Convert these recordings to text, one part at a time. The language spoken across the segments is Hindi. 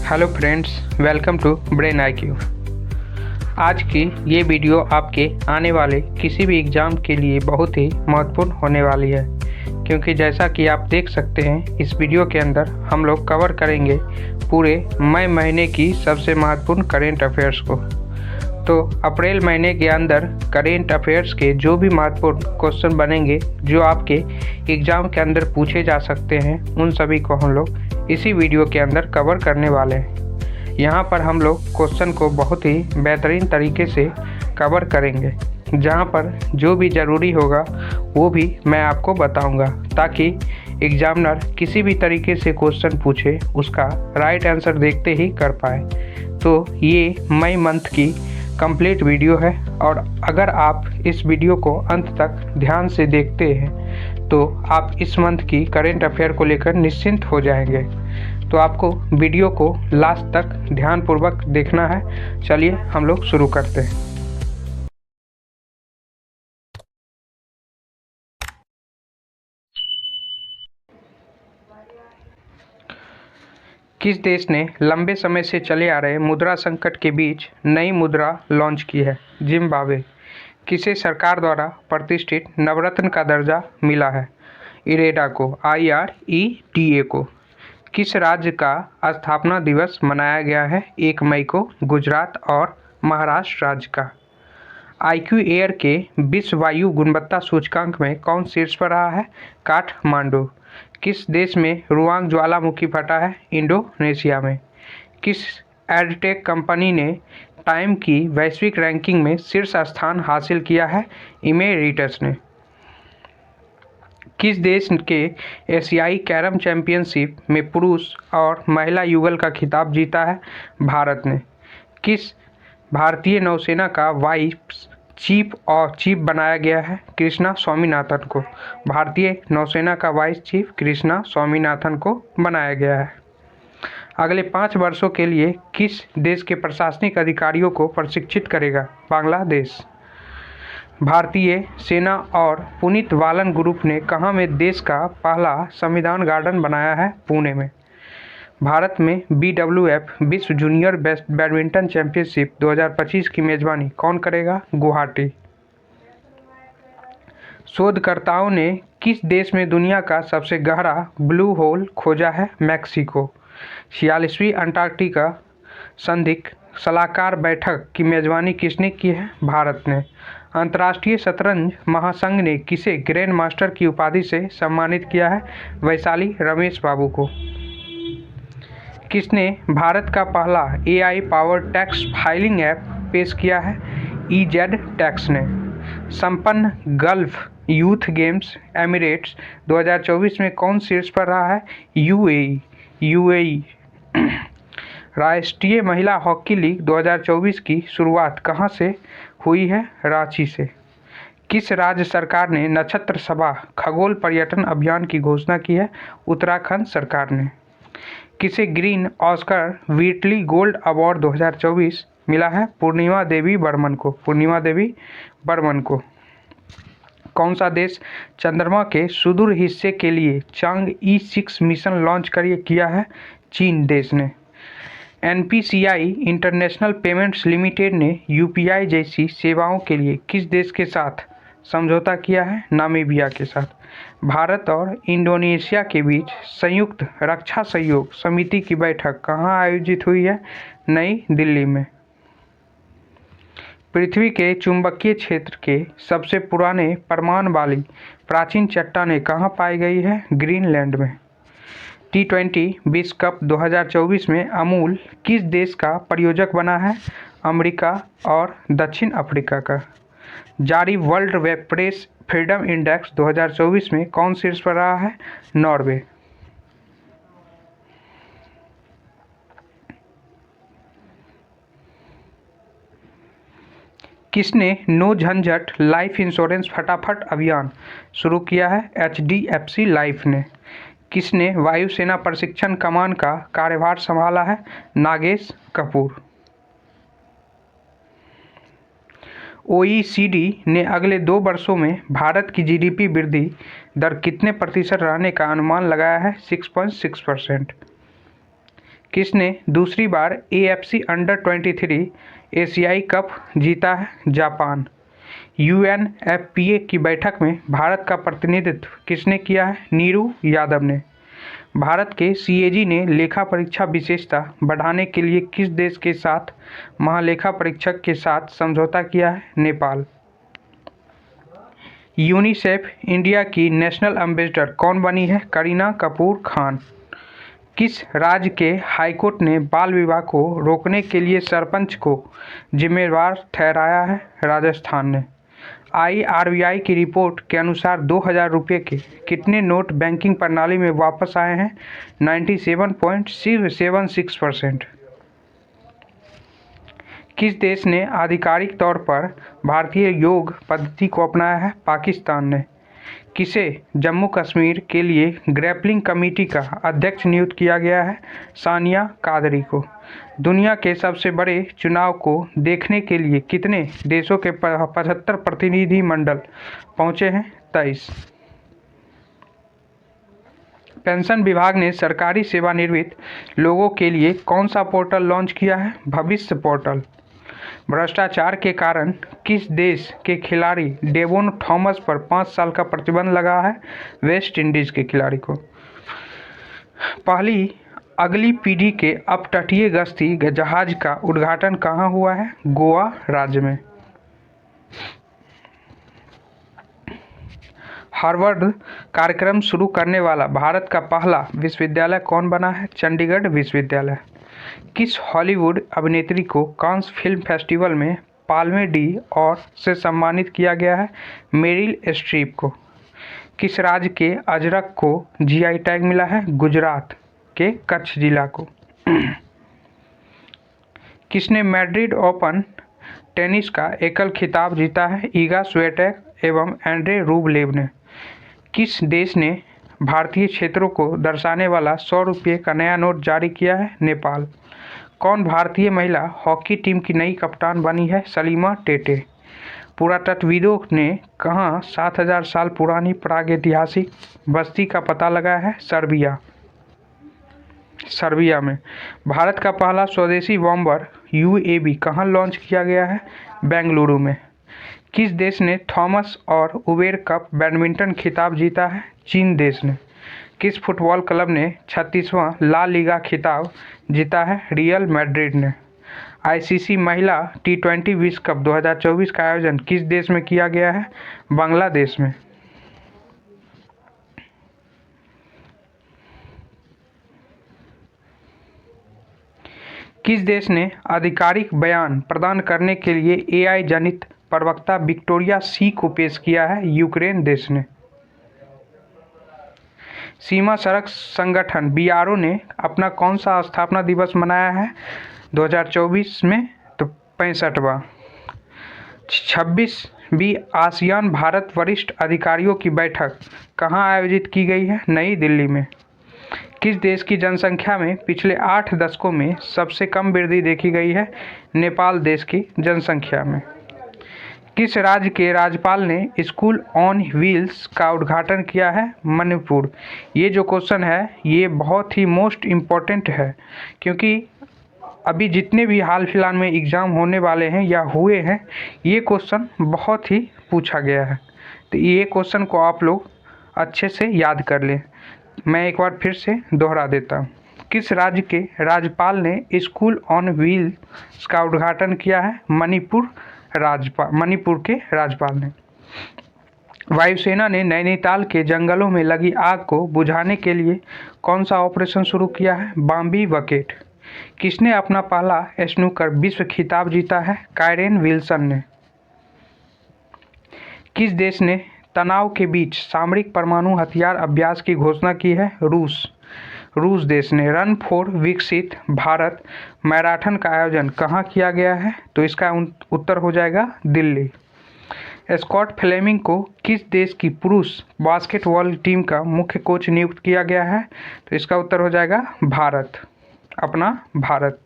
Hello friends, welcome to brain IQ। आज की ये वीडियो आपके आने वाले किसी भी एग्ज़ाम के लिए बहुत ही महत्वपूर्ण होने वाली है, क्योंकि जैसा कि आप देख सकते हैं इस वीडियो के अंदर हम लोग कवर करेंगे पूरे मई महीने की सबसे महत्वपूर्ण करेंट अफेयर्स को। तो अप्रैल महीने के अंदर करेंट अफेयर्स के जो भी महत्वपूर्ण क्वेश्चन बनेंगे जो आपके एग्ज़ाम के अंदर पूछे जा सकते हैं, उन सभी को हम लोग इसी वीडियो के अंदर कवर करने वाले हैं। यहाँ पर हम लोग क्वेश्चन को बहुत ही बेहतरीन तरीके से कवर करेंगे, जहाँ पर जो भी ज़रूरी होगा वो भी मैं आपको बताऊँगा, ताकि एग्ज़ामिनर किसी भी तरीके से क्वेश्चन पूछे उसका राइट आंसर देखते ही कर पाए। तो ये मई मंथ की कंप्लीट वीडियो है, और अगर आप इस वीडियो को अंत तक ध्यान से देखते हैं तो आप इस मंथ की करेंट अफेयर को लेकर निश्चिंत हो जाएंगे। तो आपको वीडियो को लास्ट तक ध्यानपूर्वक देखना है। चलिए हम लोग शुरू करते हैं। किस देश ने लंबे समय से चले आ रहे मुद्रा संकट के बीच नई मुद्रा लॉन्च की है? जिम्बाब्वे। किसे सरकार द्वारा प्रतिष्ठित नवरत्न का दर्जा मिला है? इरेडा को, IREDA को। किस राज्य का स्थापना दिवस मनाया गया है 1 मई को? गुजरात और महाराष्ट्र राज्य का। IQ एयर के विश्व वायु गुणवत्ता सूचकांक में कौन शीर्ष पर रहा है? काठमांडू। किस देश में रुआंग ज्वालामुखी फटा है? इंडोनेशिया में। किस एडटेक कंपनी ने टाइम की वैश्विक रैंकिंग में शीर्ष स्थान हासिल किया है? इमेरिटस ने। किस देश के एशियाई कैरम चैंपियनशिप में पुरुष और महिला युगल का खिताब जीता है? भारत ने। किस भारतीय नौसेना का वाइस चीफ बनाया गया है? कृष्णा स्वामीनाथन को। भारतीय नौसेना का वाइस चीफ कृष्णा स्वामीनाथन को बनाया गया है। अगले 5 वर्षों के लिए किस देश के प्रशासनिक अधिकारियों को प्रशिक्षित करेगा? बांग्लादेश। भारतीय सेना और पुनीत वालन ग्रुप ने कहाँ में देश का पहला संविधान गार्डन बनाया है? पुणे में। भारत में BWF विश्व जूनियर बैडमिंटन चैंपियनशिप 2025 की मेजबानी कौन करेगा? गुवाहाटी। शोधकर्ताओं ने किस देश में दुनिया का सबसे गहरा ब्लू होल खोजा है? मैक्सिको। 46वीं अंटार्कटिका संधिक सलाहकार बैठक की मेजबानी किसने की है? भारत ने। अंतर्राष्ट्रीय शतरंज महासंघ ने किसे ग्रैंड मास्टर की उपाधि से सम्मानित किया है? वैशाली रमेश बाबू को। किसने भारत का पहला AI power tax filing app पेश किया है? EZ टैक्स ने। संपन्न गल्फ यूथ गेम्स एमिरेट्स 2024 में कौन शीर्ष पर रहा है? UAE। राष्ट्रीय महिला हॉकी लीग 2024 की शुरुआत कहां से हुई है? रांची से। किस राज्य सरकार ने नक्षत्र सभा खगोल पर्यटन अभियान की घोषणा की है? उत्तराखंड सरकार ने। किसे ग्रीन ऑस्कर व्हीटली गोल्ड अवार्ड 2024 मिला है? पूर्णिमा देवी बर्मन को। कौन सा देश चंद्रमा के सुदूर हिस्से के लिए चांग E6 मिशन लॉन्च किया है? चीन देश ने। NPCI इंटरनेशनल पेमेंट्स लिमिटेड ने UPI जैसी सेवाओं के लिए किस देश के साथ समझौता किया है? नामीबिया के साथ। भारत और इंडोनेशिया के बीच संयुक्त रक्षा सहयोग समिति की बैठक कहाँ आयोजित हुई है? नई दिल्ली में। पृथ्वी के चुंबकीय क्षेत्र के सबसे पुराने परमाणु वाली प्राचीन चट्टानें कहाँ पाई गई है? ग्रीनलैंड में। T20 विश्व कप 2024 में अमूल किस देश का प्रायोजक बना है? अमेरिका और दक्षिण अफ्रीका का। जारी world web press freedom index 2024 में कौन शीर्ष पर रहा है? नॉर्वे। किसने नो झंझट लाइफ इंश्योरेंस फटाफट अभियान शुरू किया है? HDFC लाइफ ने। किसने वायुसेना प्रशिक्षण कमान का कार्यभार संभाला है? नागेश कपूर। OECD ने अगले 2 वर्षों में भारत की GDP वृद्धि दर कितने प्रतिशत रहने का अनुमान लगाया है? 6.6%। किसने दूसरी बार AFC अंडर-23 एशियाई कप जीता है? जापान। UNFPA की बैठक में भारत का प्रतिनिधित्व किसने किया है? नीरू यादव ने। भारत के CAG ने लेखा परीक्षा विशेषता बढ़ाने के लिए किस देश के साथ महालेखा परीक्षक के साथ समझौता किया है? नेपाल। यूनिसेफ इंडिया की नेशनल एम्बेसडर कौन बनी है? करीना कपूर खान। किस राज्य के हाईकोर्ट ने बाल विवाह को रोकने के लिए सरपंच को जिम्मेदार ठहराया है? राजस्थान ने। IRBI की रिपोर्ट के अनुसार 2000 रुपये के कितने नोट बैंकिंग प्रणाली में वापस आए हैं? 97.76%। किस देश ने आधिकारिक तौर पर भारतीय योग पद्धति को अपनाया है? पाकिस्तान ने। किसे जम्मू कश्मीर के लिए ग्रैपलिंग कमेटी का अध्यक्ष नियुक्त किया गया है? सानिया कादरी को। दुनिया के सबसे बड़े चुनाव को देखने के लिए कितने देशों के 75 प्रतिनिधि मंडल पहुंचे हैं? 23। पेंशन विभाग ने सरकारी सेवानिवृत्त लोगों के लिए कौन सा पोर्टल लॉन्च किया है? भविष्य पोर्टल। भ्रष्टाचार के कारण किस देश के खिलाड़ी डेवोन थॉमस पर 5 साल का प्रतिबंध लगा है? वेस्ट इंडीज के खिलाड़ी को। पहली अगली पीढ़ी के अपतटीय गश्ती जहाज का उद्घाटन कहाँ हुआ है? गोवा राज्य में। हार्वर्ड कार्यक्रम शुरू करने वाला भारत का पहला विश्वविद्यालय कौन बना है? चंडीगढ़ विश्वविद्यालय। किस हॉलीवुड अभिनेत्री को कांस फिल्म फेस्टिवल में पाल्मे डी और से सम्मानित किया गया है? मेरिल स्ट्रीप को। किस राज्य के अजरक को GI टैग मिला है? गुजरात के कच्छ जिला को। किसने मैड्रिड ओपन टेनिस का एकल खिताब जीता है? ईगा स्विएटेक एवं एंड्रे रूबलेव ने। किस देश ने भारतीय क्षेत्रों को दर्शाने वाला 100 रुपये का नया नोट जारी किया है? नेपाल। कौन भारतीय महिला हॉकी टीम की नई कप्तान बनी है? सलीमा टेटे। पुरातत्वविदों ने कहाँ 7000 साल पुरानी प्रागैतिहासिक बस्ती का पता लगाया है? सर्बिया में। भारत का पहला स्वदेशी बॉम्बर UAV कहाँ लॉन्च किया गया है? बेंगलुरु में। किस देश ने थॉमस और उबेर कप बैडमिंटन खिताब जीता है? चीन देश ने। किस फुटबॉल क्लब ने 36वां ला लीगा खिताब जीता है? रियल मैड्रिड ने। ICC महिला T20 विश्व कप 2024 का आयोजन किस देश में किया गया है? बांग्लादेश में। किस देश ने आधिकारिक बयान प्रदान करने के लिए AI जनित प्रवक्ता विक्टोरिया सी को पेश किया है? यूक्रेन देश ने। सीमा सड़क संगठन BRO ने अपना कौन सा स्थापना दिवस मनाया है 2024 में? तो 65वां। 26वीं आसियान भारत वरिष्ठ अधिकारियों की बैठक कहाँ आयोजित की गई है? नई दिल्ली में। किस देश की जनसंख्या में पिछले 8 दशकों में सबसे कम वृद्धि देखी गई है? नेपाल देश की जनसंख्या में। किस राज्य के राज्यपाल ने स्कूल ऑन व्हील्स का उद्घाटन किया है? मणिपुर। ये जो क्वेश्चन है ये बहुत ही मोस्ट इम्पोर्टेंट है, क्योंकि अभी जितने भी हाल फिलहाल में एग्ज़ाम होने वाले हैं या हुए हैं, ये क्वेश्चन बहुत ही पूछा गया है। तो ये क्वेश्चन को आप लोग अच्छे से याद कर लें। मैं एक बार फिर से दोहरा देता हूँ। किस राज्य के राज्यपाल ने स्कूल ऑन व्हील्स का उद्घाटन किया है? मणिपुर के राज्यपाल ने। वायुसेना ने नैनीताल के जंगलों में लगी आग को बुझाने के लिए कौन सा ऑपरेशन शुरू किया है? बॉम्बी बकेट। किसने अपना पहला स्नूकर विश्व खिताब जीता है? कायरेन विल्सन ने। किस देश ने तनाव के बीच सामरिक परमाणु हथियार अभ्यास की घोषणा की है? रूस देश ने। रन फॉर विकसित भारत मैराथन का आयोजन कहाँ किया गया है? तो इसका उत्तर हो जाएगा दिल्ली। स्कॉट फ्लेमिंग को किस देश की पुरुष बास्केटबॉल टीम का मुख्य कोच नियुक्त किया गया है? तो इसका उत्तर हो जाएगा भारत, अपना भारत।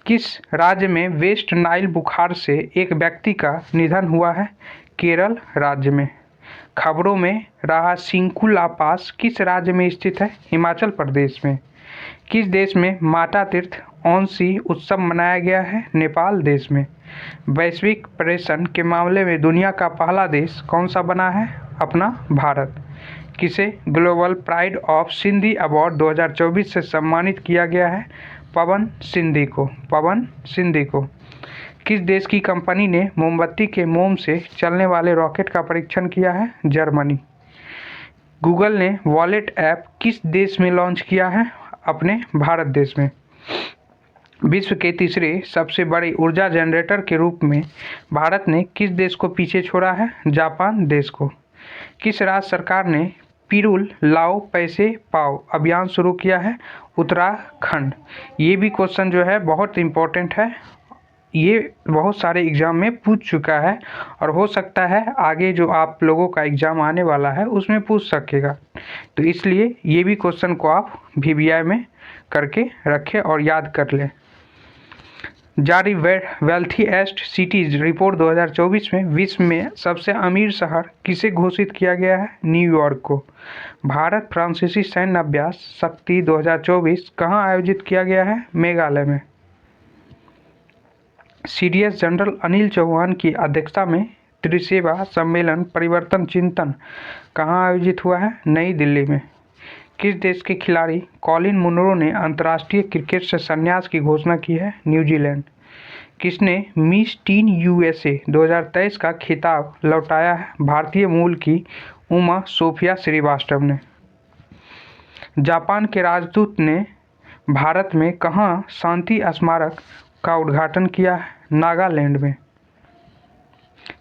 किस राज्य में वेस्ट नाइल बुखार से एक व्यक्ति का निधन हुआ है? केरल राज्य में। खबरों में रहा सिंकुला पास किस राज्य में स्थित है? हिमाचल प्रदेश में। किस देश में माता तीर्थ औंसी उत्सव मनाया गया है? नेपाल देश में। वैश्विक पर्यटन के मामले में दुनिया का पहला देश कौन सा बना है? अपना भारत। किसे global pride of Sindhi award 2024 से सम्मानित किया गया है? पवन सिंधी को। पवन सिंधी को। किस देश की कंपनी ने मोमबत्ती के मोम से चलने वाले रॉकेट का परीक्षण किया है? जर्मनी। गूगल ने वॉलेट ऐप किस देश में लॉन्च किया है? अपने भारत देश में। विश्व के तीसरे सबसे बड़े ऊर्जा जनरेटर के रूप में भारत ने किस देश को पीछे छोड़ा है? जापान देश को। किस राज्य सरकार ने पिरूल लाओ पैसे पाओ अभियान शुरू किया है? उत्तराखंड। ये भी क्वेश्चन जो है बहुत इम्पोर्टेंट है, ये बहुत सारे एग्ज़ाम में पूछ चुका है और हो सकता है आगे जो आप लोगों का एग्ज़ाम आने वाला है उसमें पूछ सकेगा, तो इसलिए ये भी क्वेश्चन को आप VBI में करके रखें और याद कर लें। जारी वेल्थीएस्ट सिटीज रिपोर्ट 2024 में विश्व में सबसे अमीर शहर किसे घोषित किया गया है? न्यूयॉर्क को। भारत फ्रांसीसी सैन्य अभ्यास शक्ति 2024 कहाँ आयोजित किया गया है? मेघालय में। CDS जनरल अनिल चौहान की अध्यक्षता में त्रिसेवा सम्मेलन परिवर्तन चिंतन कहाँ आयोजित हुआ है? नई दिल्ली में। किस देश के खिलाड़ी कॉलिन मुनरो ने अंतर्राष्ट्रीय क्रिकेट से संन्यास की घोषणा की है? न्यूजीलैंड। किसने मिस टीन USA 2023 का खिताब लौटाया है? भारतीय मूल की उमा सोफिया श्रीवास्तव ने। जापान के राजदूत ने भारत में कहाँ शांति स्मारक का उद्घाटन किया है? नागालैंड में।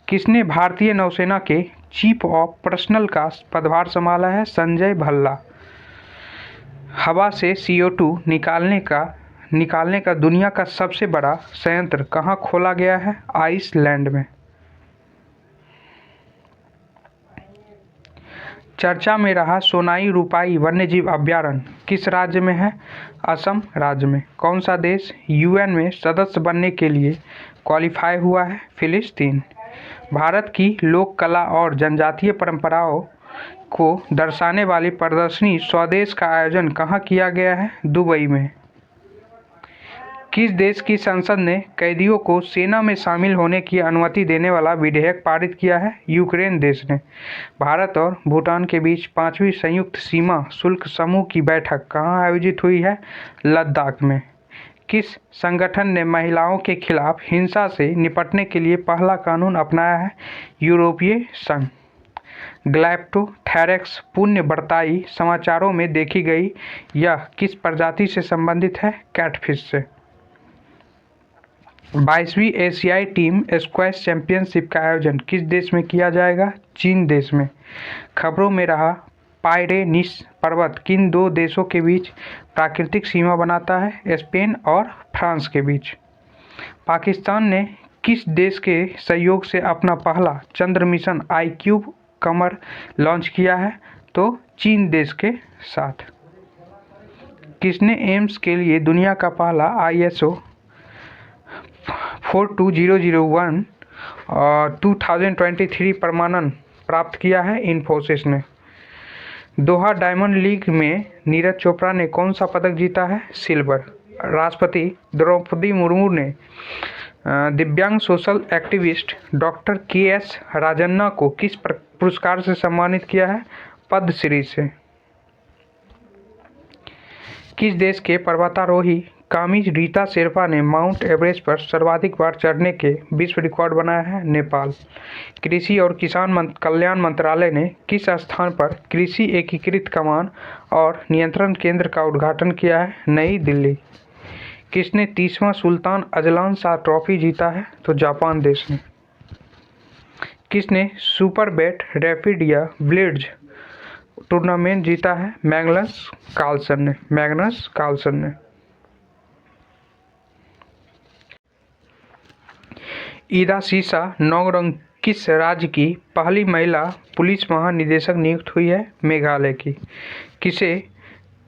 किसने भारतीय नौसेना के चीफ ऑफ पर्सनल का पदभार संभाला है? संजय भल्ला। हवा से CO2 निकालने का दुनिया का सबसे बड़ा संयंत्र कहाँ खोला गया है? आइसलैंड में। चर्चा में रहा सोनाई रूपाई वन्यजीव अभयारण्य किस राज्य में है? असम राज्य में। कौन सा देश UN में सदस्य बनने के लिए क्वालिफाई हुआ है? फिलिस्तीन। भारत की लोक कला और जनजातीय परंपराओं को दर्शाने वाली प्रदर्शनी स्वदेश का आयोजन कहाँ किया गया है? दुबई में। किस देश की संसद ने कैदियों को सेना में शामिल होने की अनुमति देने वाला विधेयक पारित किया है? यूक्रेन देश ने। भारत और भूटान के बीच 5वीं संयुक्त सीमा शुल्क समूह की बैठक कहाँ आयोजित हुई है? लद्दाख में। किस संगठन ने महिलाओं के खिलाफ हिंसा से निपटने के लिए पहला कानून अपनाया है? यूरोपीय संघ। ग्लैप्टोथेरैक्स पुण्यव्रताई समाचारों में देखी गई यह किस प्रजाति से संबंधित है? कैटफिश से। 22वीं एशियाई टीम स्क्वैश चैंपियनशिप का आयोजन किस देश में किया जाएगा? चीन देश में। खबरों में रहा पायरेनीस पर्वत किन दो देशों के बीच प्राकृतिक सीमा बनाता है? स्पेन और फ्रांस के बीच। पाकिस्तान ने किस देश के सहयोग से अपना पहला चंद्र मिशन iCube कमर लॉन्च किया है? तो चीन देश के साथ। किसने एम्स के लिए दुनिया का पहला ISO 42001 और 2023 प्रमाणन प्राप्त किया है? इन्फोसिस ने। दोहा डायमंड लीग में नीरज चोपड़ा ने कौन सा पदक जीता है? सिल्वर। राष्ट्रपति द्रौपदी मुर्मू ने दिव्यांग social activist doctor KS Rajanna को किस पुरस्कार से सम्मानित किया है? पद्मश्री से। किस देश के पर्वतारोही कामी रीता शेरपा ने माउंट एवरेस्ट पर सर्वाधिक बार चढ़ने के विश्व रिकॉर्ड बनाया है? नेपाल। कृषि और किसान कल्याण मंत्रालय ने किस स्थान पर कृषि एकीकृत कमान और नियंत्रण केंद्र का उद्घाटन किया है? नई दिल्ली। किसने 30वां सुल्तान अजलान शाह ट्रॉफी जीता है? तो जापान देश ने। किसने सुपर बैट रैपिड या ब्लिट्ज टूर्नामेंट जीता है? मैग्नस कार्लसन ने। ईरा सीसा नोंगरंग किस राज्य की पहली महिला पुलिस महानिदेशक नियुक्त हुई है? मेघालय की। किसे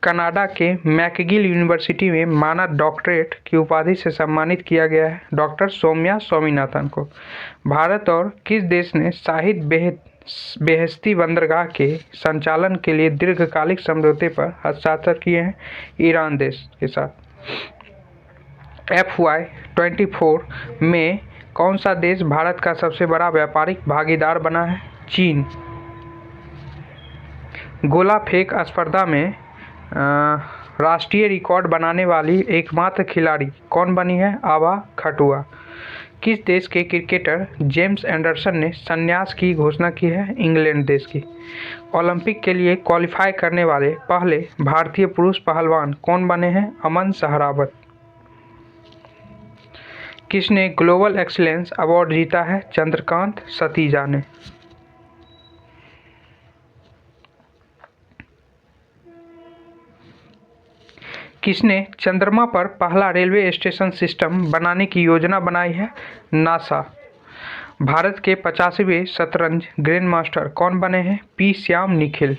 कनाडा के मैकगिल यूनिवर्सिटी में मानद डॉक्टरेट की उपाधि से सम्मानित किया गया है? डॉक्टर सौम्या स्वामीनाथन को। भारत और किस देश ने बेहस्ती बंदरगाह के संचालन के लिए दीर्घकालिक समझौते पर हस्ताक्षर किए हैं ईरान देश के साथ। FY24 में कौन सा देश भारत का सबसे बड़ा व्यापारिक भागीदार बना है? चीन। गोला फेंक स्पर्धा में राष्ट्रीय रिकॉर्ड बनाने वाली एकमात्र खिलाड़ी कौन बनी है? आभा खटुआ। किस देश के क्रिकेटर जेम्स एंडरसन ने संन्यास की घोषणा की है? इंग्लैंड देश की। ओलंपिक के लिए क्वालिफाई करने वाले पहले भारतीय पुरुष पहलवान कौन बने हैं? अमन सहरावत। किसने ग्लोबल एक्सीलेंस अवार्ड जीता है? चंद्रकांत सतीजा ने। किसने चंद्रमा पर पहला रेलवे स्टेशन सिस्टम बनाने की योजना बनाई है? नासा। भारत के 50वें शतरंज ग्रैंड मास्टर कौन बने हैं? पी श्याम निखिल।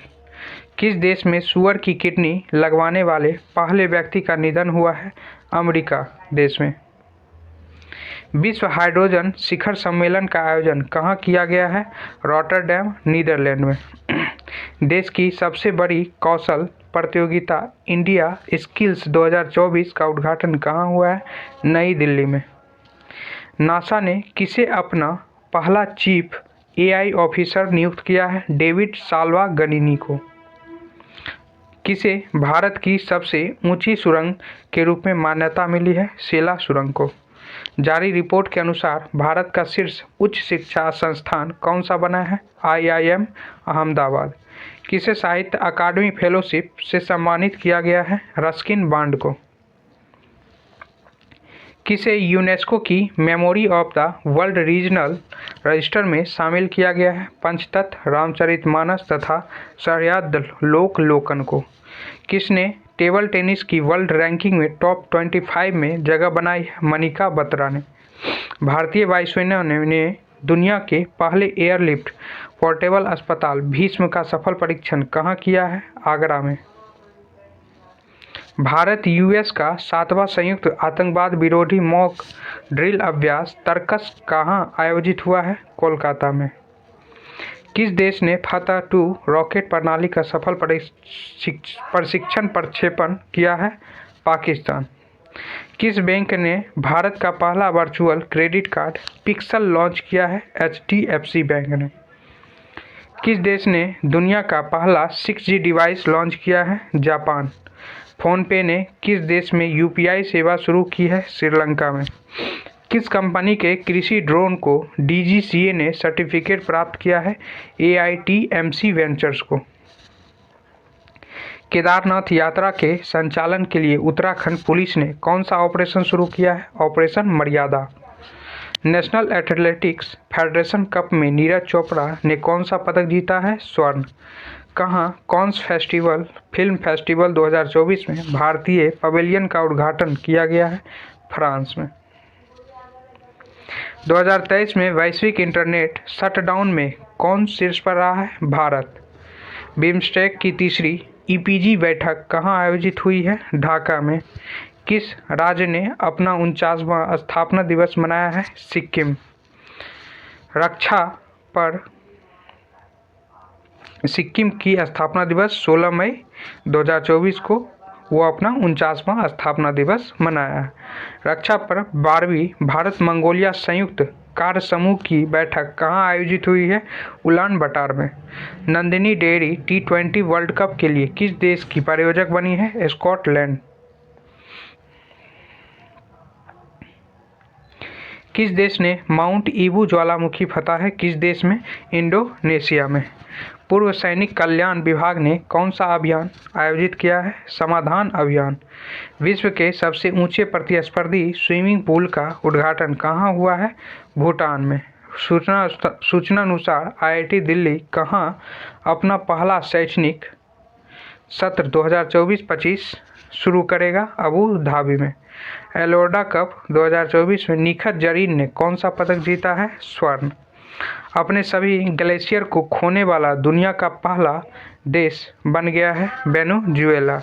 किस देश में सूअर की किडनी लगवाने वाले पहले व्यक्ति का निधन हुआ है? अमेरिका देश में। विश्व हाइड्रोजन शिखर सम्मेलन का आयोजन कहाँ किया गया है? रॉटरडैम नीदरलैंड में। देश की सबसे बड़ी कौशल प्रतियोगिता इंडिया स्किल्स 2024 का उद्घाटन कहाँ हुआ है? नई दिल्ली में। नासा ने किसे अपना पहला चीफ AI ऑफिसर नियुक्त किया है? डेविड साल्वा गनिनी को। किसे भारत की सबसे ऊंची सुरंग के रूप में मान्यता मिली है? सेला सुरंग को। जारी रिपोर्ट के अनुसार भारत का शीर्ष उच्च शिक्षा संस्थान कौन सा बना है? IIM अहमदाबाद। किसे साहित्य अकादमी फेलोशिप से सम्मानित किया गया है? रस्किन बॉन्ड को। किसे यूनेस्को की memory of the world regional register में शामिल किया गया है? पंचतत्व, रामचरितमानस तथा सहस्राब्द लोक लोकन को। किसने टेबल टेनिस की वर्ल्ड रैंकिंग में टॉप 25 में जगह बनाई है? मनिका बत्रा ने। भारतीय वायुसेना ने दुनिया के पहले एयरलिफ्ट पोर्टेबल अस्पताल भीष्म का सफल परीक्षण कहाँ किया है? आगरा में। भारत US का 7वां संयुक्त आतंकवाद विरोधी मॉक ड्रिल अभ्यास तर्कस कहाँ आयोजित हुआ है? कोलकाता में। किस देश ने फतह 2 रॉकेट प्रणाली का सफल प्रशिक्षण प्रक्षेपण किया है? पाकिस्तान। किस बैंक ने भारत का पहला virtual credit card pixel launch किया है? HDFC बैंक ने। किस देश ने दुनिया का पहला 6G डिवाइस लॉन्च किया है? जापान। फोनपे ने किस देश में UPI सेवा शुरू की है? श्रीलंका में। किस कंपनी के कृषि ड्रोन को DGCA ने सर्टिफिकेट प्राप्त किया है? AITMC वेंचर्स को। केदारनाथ यात्रा के संचालन के लिए उत्तराखंड पुलिस ने कौन सा ऑपरेशन शुरू किया है? ऑपरेशन मर्यादा। नेशनल एथलेटिक्स फेडरेशन कप में नीरज चोपड़ा ने कौन सा पदक जीता है? स्वर्ण। कहाँ कॉन्स फेस्टिवल फिल्म फेस्टिवल 2024 में भारतीय पवेलियन का उद्घाटन किया गया है? फ्रांस में। 2023 में वैश्विक इंटरनेट शटडाउन में कौन शीर्ष पर रहा है? भारत। बिम्स्टेक की तीसरी EPG बैठक कहाँ आयोजित हुई है? ढाका में। किस राज्य ने अपना 49वां स्थापना दिवस मनाया है? सिक्किम। रक्षा पर सिक्किम की स्थापना दिवस 16 मई 2024 को वो अपना 49वां स्थापना दिवस मनाया है। रक्षा पर 12वीं भारत मंगोलिया संयुक्त कार्य समूह की बैठक कहाँ आयोजित हुई है? उलान बटार में। Nandini dairy T20 world cup के लिए किस देश की प्रायोजक बनी है? स्कॉटलैंड। किस देश ने माउंट ईबू ज्वालामुखी फतह है? किस देश में? इंडोनेशिया में। पूर्व सैनिक कल्याण विभाग ने कौन सा अभियान आयोजित किया है? समाधान अभियान। विश्व के सबसे ऊंचे प्रतिस्पर्धी स्विमिंग पूल का उद्घाटन कहाँ हुआ है? भूटान में। सूचना अनुसार IIT दिल्ली कहाँ अपना पहला शैक्षणिक सत्र 2024-25 शुरू करेगा? अबू धाबी में। एलोर्डा कप 2024 में निखत जरीन ने कौन सा पदक जीता है? स्वर्ण। अपने सभी ग्लेशियर को खोने वाला दुनिया का पहला देश बन गया है Venezuela.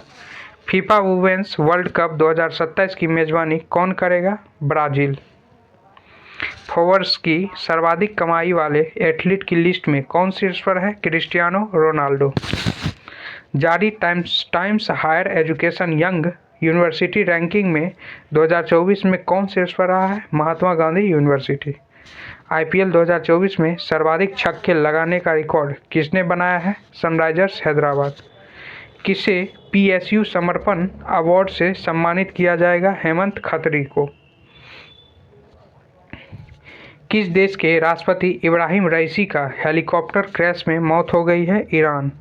FIFA Women's World Cup 2027 की मेजबानी कौन करेगा? ब्राजील। फोर्ब्स की सर्वाधिक कमाई वाले एथलीट की लिस्ट में कौन शीर्ष पर है? Cristiano Ronaldo. जारी Times Higher Education young university ranking में 2024 में कौन शीर्ष पर रहा है? महात्मा गांधी यूनिवर्सिटी। आईपीएल 2024 में सर्वाधिक छक्के लगाने का रिकॉर्ड किसने बनाया है? सनराइजर्स हैदराबाद। किसे पीएसयू समर्पण अवार्ड से सम्मानित किया जाएगा? हेमंत खत्री को। किस देश के राष्ट्रपति इब्राहिम रईसी का हेलीकॉप्टर क्रैश में मौत हो गई है? ईरान।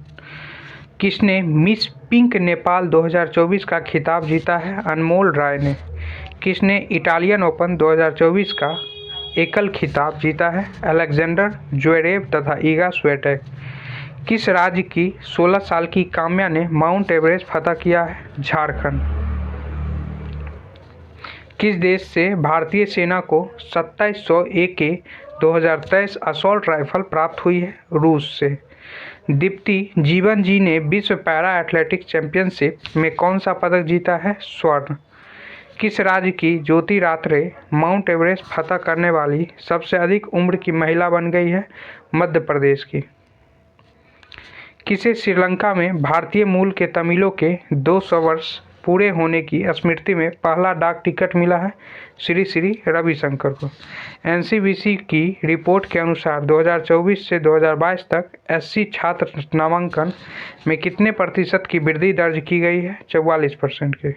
किसने मिस पिंक नेपाल 2024 का खिताब जीता है? अनमोल राय ने। किसने इटालियन ओपन 2024 का एकल खिताब जीता है? अलेक्जेंडर ज्वेरेव तथा ईगा स्विएटेक। किस राज्य की 16 साल की काम्या ने माउंट एवरेस्ट फतह किया है? झारखंड। किस देश से भारतीय सेना को 2700 AK 2023 असॉल्ट राइफल प्राप्त हुई है? रूस से। दीप्ति जीवन जी ने विश्व पैरा एथलेटिक्स चैंपियनशिप में कौन सा पदक जीता है? स्वर्ण। किस राज्य की ज्योति रात्रे माउंट एवरेस्ट फतह करने वाली सबसे अधिक उम्र की महिला बन गई है? मध्य प्रदेश की। किसे श्रीलंका में भारतीय मूल के तमिलों के 200 वर्ष पूरे होने की स्मृति में पहला डाक टिकट मिला है? श्री श्री रविशंकर को। एनसीवीसी की रिपोर्ट के अनुसार 2024 से 2022 तक एससी छात्र नामांकन में कितने प्रतिशत की वृद्धि दर्ज की गई है? 44% के।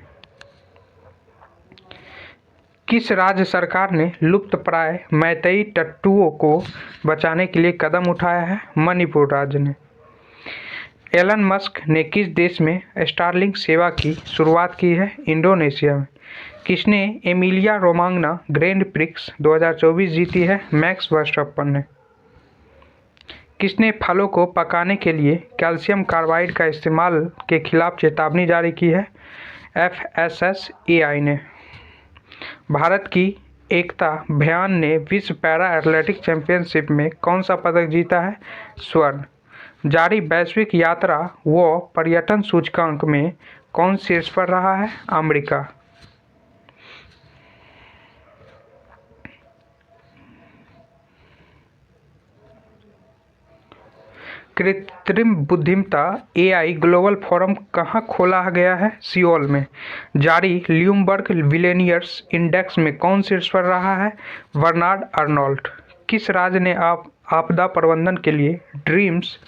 किस राज्य सरकार ने लुप्तप्राय मैतेई टट्टुओं को बचाने के लिए कदम उठाया है? मणिपुर राज्य ने। एलन मस्क ने किस देश में स्टारलिंक सेवा की शुरुआत की है? इंडोनेशिया में। किसने एमिलिया रोमांगना ग्रैंड प्रिक्स 2024 जीती है? मैक्स वर्स्टप्पन ने। किसने फलों को पकाने के लिए कैल्शियम कार्बाइड का इस्तेमाल के खिलाफ चेतावनी जारी की है? FSSAI ने। भारत की एकता भयान ने विश्व पैरा एथलेटिक्स चैंपियनशिप में कौन सा पदक जीता है? स्वर्ण। जारी वैश्विक यात्रा व पर्यटन सूचकांक में कौन शीर्ष पर रहा है? अमेरिका। कृत्रिम बुद्धिमत्ता AI ग्लोबल फोरम कहाँ खोला गया है? सियोल में। जारी ल्यूमबर्ग विलेनियर्स इंडेक्स में कौन शीर्ष पर रहा है? Bernard Arnault. किस राज्य ने आपदा प्रबंधन के लिए ड्रीम्स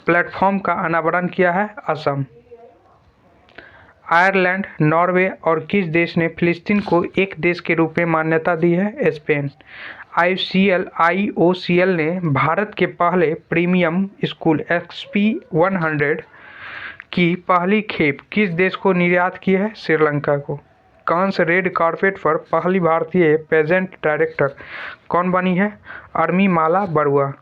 प्लेटफॉर्म का अनावरण किया है? असम। आयरलैंड, नॉर्वे और किस देश ने फिलिस्तीन को एक देश के रूप में मान्यता दी है? स्पेन। IOCL ने भारत के पहले प्रीमियम स्कूल XP100 की पहली खेप किस देश को निर्यात की है? श्रीलंका को। कांस रेड कार्पेट पर पहली भारतीय पेजेंट डायरेक्टर कौन बनी है? अर्मीमाला बरुआ।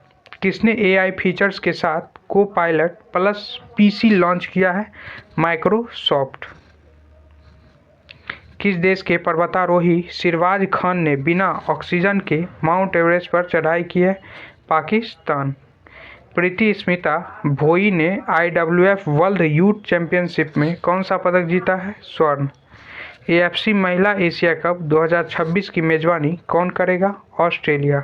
किसने AI फीचर्स के साथ को-पायलट प्लस PC लॉन्च किया है? माइक्रोसॉफ्ट। किस देश के पर्वतारोही सिरवाज खान ने बिना ऑक्सीजन के माउंट एवरेस्ट पर चढ़ाई की है? पाकिस्तान। प्रीति स्मिता भोई ने IWF वर्ल्ड यूथ चैंपियनशिप में कौन सा पदक जीता है? स्वर्ण। AFC महिला एशिया कप 2026 की मेजबानी कौन करेगा? ऑस्ट्रेलिया।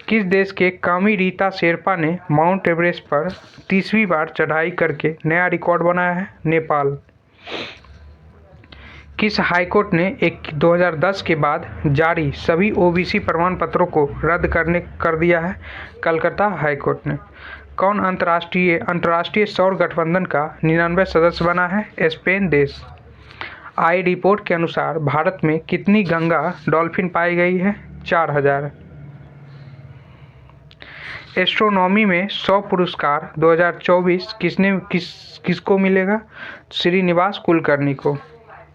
किस देश के कामी रीता शेरपा ने माउंट एवरेस्ट पर 30वीं बार चढ़ाई करके नया रिकॉर्ड बनाया है? नेपाल। किस हाईकोर्ट ने 2010 के बाद जारी सभी OBC प्रमाण पत्रों को रद्द कर दिया है? कलकत्ता हाईकोर्ट ने। कौन अंतर्राष्ट्रीय सौर गठबंधन का 99 सदस्य बना है? स्पेन देश। आई रिपोर्ट के अनुसार भारत में कितनी गंगा डॉल्फिन पाई गई है? 4000। एस्ट्रोनॉमी में 100 पुरस्कार 2024 किसको मिलेगा? श्रीनिवास कुलकर्णी को।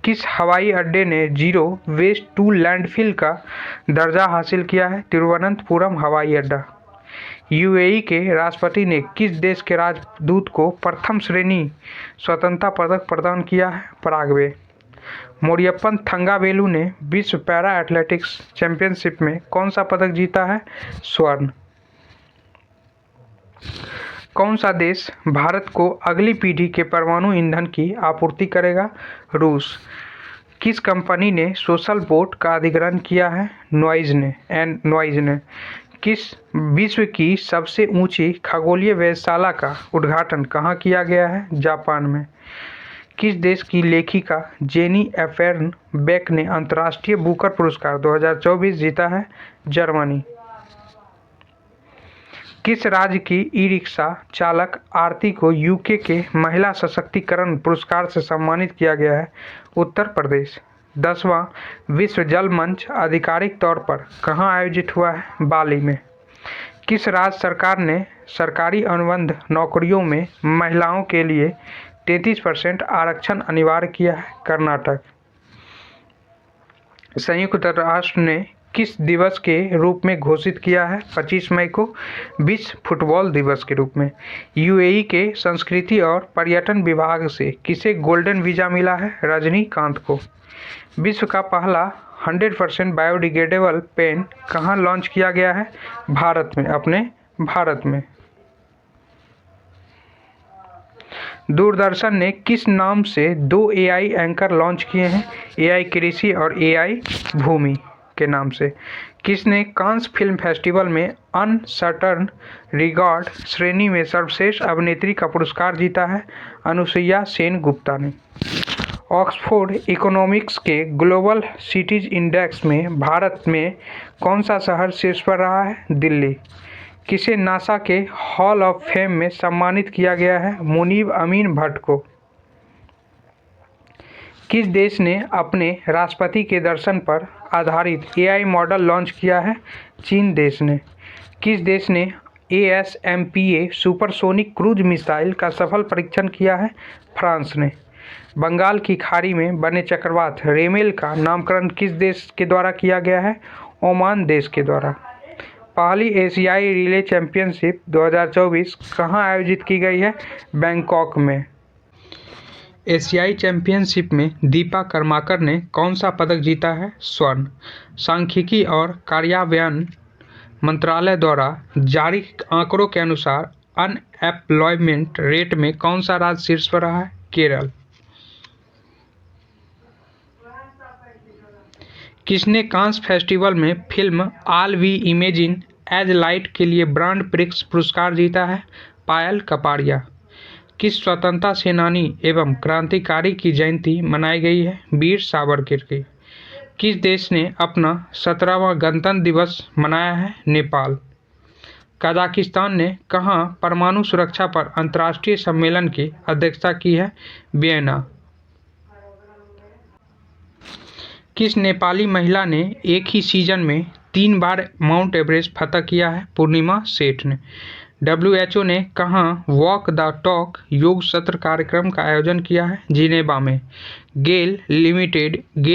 किस हवाई अड्डे ने जीरो वेस्ट टू लैंडफिल का दर्जा हासिल किया है? तिरुवनंतपुरम हवाई अड्डा। UAE के राष्ट्रपति ने किस देश के राजदूत को प्रथम श्रेणी स्वतंत्रता पदक प्रदान किया है? पराग्वे। मोरियप्पन थंगावेलु ने विश्व पैरा एथलेटिक्स चैंपियनशिप में कौन सा पदक जीता है? स्वर्ण। कौन सा देश भारत को अगली पीढ़ी के परमाणु ईंधन की आपूर्ति करेगा? रूस। किस कंपनी ने सोशल बोट का अधिग्रहण किया है? नॉइज ने। किस विश्व की सबसे ऊंची खगोलीय वेधशाला का उद्घाटन कहाँ किया गया है? जापान में। किस देश की लेखिका जेनी एफेर्न बेक ने अंतर्राष्ट्रीय बुकर पुरस्कार 2024 जीता है? जर्मनी। किस राज्य की ई रिक्शा चालक आरती को यूके के महिला सशक्तिकरण पुरस्कार से सम्मानित किया गया है? उत्तर प्रदेश। 10वां विश्व जल मंच आधिकारिक तौर पर कहाँ आयोजित हुआ है? बाली में। किस राज्य सरकार ने सरकारी अनुबंध नौकरियों में महिलाओं के लिए 33% आरक्षण अनिवार्य किया है? कर्नाटक। संयुक्त राष्ट्र ने किस दिवस के रूप में घोषित किया है 25 मई को? विश्व फुटबॉल दिवस के रूप में। यूएई के संस्कृति और पर्यटन विभाग से किसे गोल्डन वीज़ा मिला है? रजनीकांत को। विश्व का पहला 100% बायोडिग्रेडेबल पेन कहाँ लॉन्च किया गया है? भारत में, अपने भारत में। दूरदर्शन ने किस नाम से 2 एआई एंकर लॉन्च किए हैं? एआई कृषि और एआई भूमि के नाम से। किसने कांस फिल्म फेस्टिवल में अनसर्टन रिगार्ड श्रेणी में सर्वश्रेष्ठ अभिनेत्री का पुरस्कार जीता है? अनुसुईया सेन गुप्ता ने। ऑक्सफोर्ड इकोनॉमिक्स के ग्लोबल सिटीज इंडेक्स में भारत में कौन सा शहर शीर्ष पर रहा है? दिल्ली। किसे नासा के हॉल ऑफ फेम में सम्मानित किया गया है? मुनीब अमीन भट्ट को। किस देश ने अपने राष्ट्रपति के दर्शन पर आधारित एआई मॉडल लॉन्च किया है? चीन देश ने। किस देश ने ASMPA सुपरसोनिक क्रूज मिसाइल का सफल परीक्षण किया है? फ्रांस ने। बंगाल की खाड़ी में बने चक्रवात रेमेल का नामकरण किस देश के द्वारा किया गया है? ओमान देश के द्वारा। पहली एशियाई रिले चैंपियनशिप 2024 कहाँ आयोजित की गई है? बैंकॉक में। एशियाई चैंपियनशिप में दीपा कर्माकर ने कौन सा पदक जीता है? स्वर्ण। सांख्यिकी और कार्यान्वयन मंत्रालय द्वारा जारी आंकड़ों के अनुसार अनएम्प्लॉयमेंट रेट में कौन सा राज्य शीर्ष पर रहा है? केरल। किसने कांस फेस्टिवल में film all we imagine as light के लिए ब्रांड प्रिक्स पुरस्कार जीता है? पायल कपाड़िया। किस स्वतंत्रता सेनानी एवं क्रांतिकारी की जयंती मनाई गई है? वीर सावरकर की। किस देश ने अपना 17वां गणतंत्र दिवस मनाया है? नेपाल। कजाकिस्तान ने कहाँ परमाणु सुरक्षा पर अंतर्राष्ट्रीय सम्मेलन की अध्यक्षता की है? वियना। किस नेपाली महिला ने एक ही सीजन में 3 बार माउंट एवरेस्ट फतह किया है? पूर्णिमा सेठ ने। WHO ने कहाँ वॉक द टॉक योग सत्र कार्यक्रम का आयोजन किया है? जिनेवा में। गेल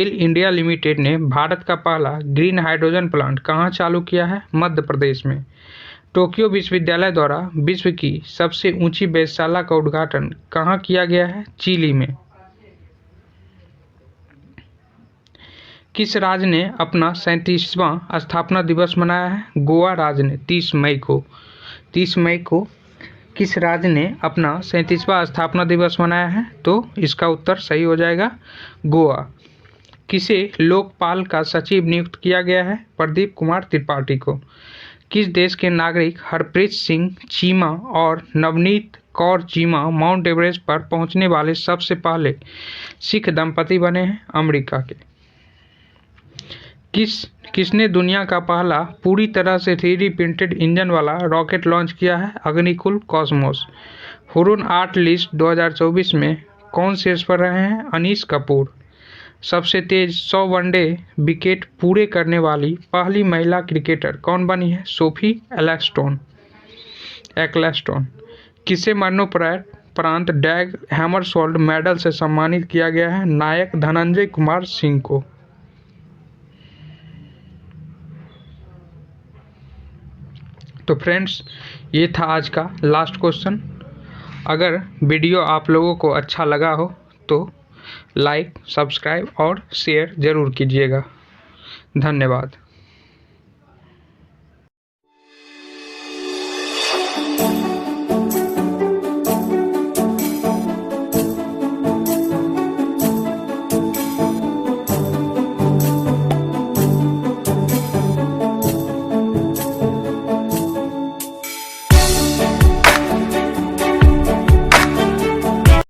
इंडिया लिमिटेड ने भारत का पहला ग्रीन हाइड्रोजन प्लांट कहाँ चालू किया है? मध्य प्रदेश में। टोक्यो विश्वविद्यालय द्वारा विश्व की सबसे ऊंची वेधशाला का उद्घाटन कहाँ किया गया है? चिली में। किस राज्य ने अपना 37वां स्थापना दिवस मनाया है? गोवा राज्य ने 30 मई को किस राज्य ने अपना 37वां स्थापना दिवस मनाया है? तो इसका उत्तर सही हो जाएगा गोवा। किसे लोकपाल का सचिव नियुक्त किया गया है? प्रदीप कुमार त्रिपाठी को। किस देश के नागरिक हरप्रीत सिंह चीमा और नवनीत कौर चीमा माउंट एवरेस्ट पर पहुंचने वाले सबसे पहले सिख दंपति बने हैं? अमेरिका के। किसने दुनिया का पहला पूरी तरह से 3D प्रिंटेड इंजन वाला रॉकेट लॉन्च किया है? Agnikul Cosmos. Hurun art list 2024 में कौन शीर्ष पर रहे हैं? अनीश कपूर। सबसे तेज 100 वनडे विकेट पूरे करने वाली पहली महिला क्रिकेटर कौन बनी है? Sophie Ecclestone. किसे मरणोपरांत डैग हैमरशोल्ड मेडल से सम्मानित किया गया है? नायक धनंजय कुमार सिंह को। तो फ्रेंड्स, ये था आज का लास्ट क्वेश्चन। अगर वीडियो आप लोगों को अच्छा लगा हो तो लाइक, सब्सक्राइब और शेयर ज़रूर कीजिएगा। धन्यवाद।